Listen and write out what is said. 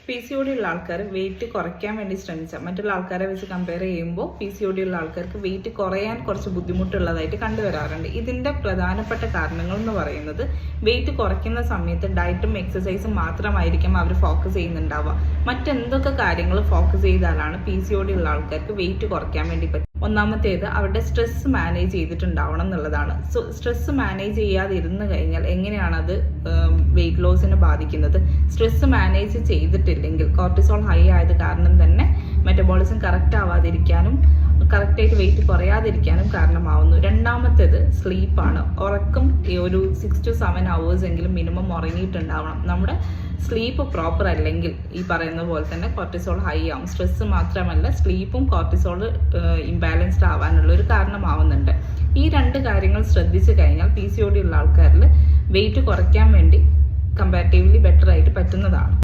PCOD ഉള്ള ആൾക്കാർ wait കുറയ്ക്കാൻ വേണ്ടി ശ്രമിച്ചാൽ മറ്റുള്ള ആൾക്കാരെ വെച്ച് കമ്പയർ ചെയ്യുമ്പോൾ PCOD ഉള്ള ആൾക്കാർക്ക് വെയിറ്റ് കുറയാൻ കുറച്ച് ബുദ്ധിമുട്ടുള്ളതായിട്ട് കണ്ടുവരാറുണ്ട്. ഇതിന്റെ പ്രധാനപ്പെട്ട കാരണങ്ങൾ എന്ന് പറയുന്നത് വെയിറ്റ് കുറയ്ക്കുന്ന സമയത്ത് ഡയറ്റും എക്സസൈസും മാത്രമായിരിക്കും അവർ ഫോക്കസ് ചെയ്യുന്നുണ്ടാവുക. മറ്റെന്തൊക്കെ കാര്യങ്ങൾ ഫോക്കസ് ചെയ്താലാണ് PCOD ഉള്ള ആൾക്കാർക്ക് വെയിറ്റ് കുറയ്ക്കാൻ വേണ്ടി പറ്റും? ഒന്നാമത്തേത് അവരുടെ സ്ട്രെസ് മാനേജ് ചെയ്തിട്ടുണ്ടാവണം എന്നുള്ളതാണ്. സോ സ്ട്രെസ് മാനേജ് ചെയ്യാതിരുന്നു കഴിഞ്ഞാൽ എങ്ങനെയാണ് അത് വെയിറ്റ് ലോസിനെ ബാധിക്കുന്നത്? സ്ട്രെസ് മാനേജ് ചെയ്തിട്ടില്ലെങ്കിൽ കോർട്ടിസോൾ ഹൈ ആയത് കാരണം തന്നെ മെറ്റബോളിസം കറക്റ്റ് ആവാതിരിക്കാനും കറക്റ്റായിട്ട് വെയിറ്റ് കുറയാതിരിക്കാനും കാരണമാവുന്നു. രണ്ടാമത്തേത് സ്ലീപ്പാണ്. ഉറക്കം ഒരു 6 to 7 hours എങ്കിലും മിനിമം ഉറങ്ങിയിട്ടുണ്ടാവണം. നമ്മുടെ സ്ലീപ്പ് പ്രോപ്പർ അല്ലെങ്കിൽ ഈ പറയുന്ന പോലെ തന്നെ കോർട്ടിസോൾ ഹൈ ആവും. സ്ട്രെസ് മാത്രമല്ല, സ്ലീപ്പും കോർട്ടിസോൾ ഇംബാലൻസ്ഡ് ആവാനുള്ള ഒരു കാരണമാവുന്നുണ്ട്. ഈ 2 കാര്യങ്ങൾ ശ്രദ്ധിച്ചു കഴിഞ്ഞാൽ PCOD ഉള്ള ആൾക്കാരിൽ വെയിറ്റ് കുറയ്ക്കാൻ വേണ്ടി കമ്പാരിറ്റീവ്ലി ബെറ്റർ ആയിട്ട് പറ്റുന്നതാണ്.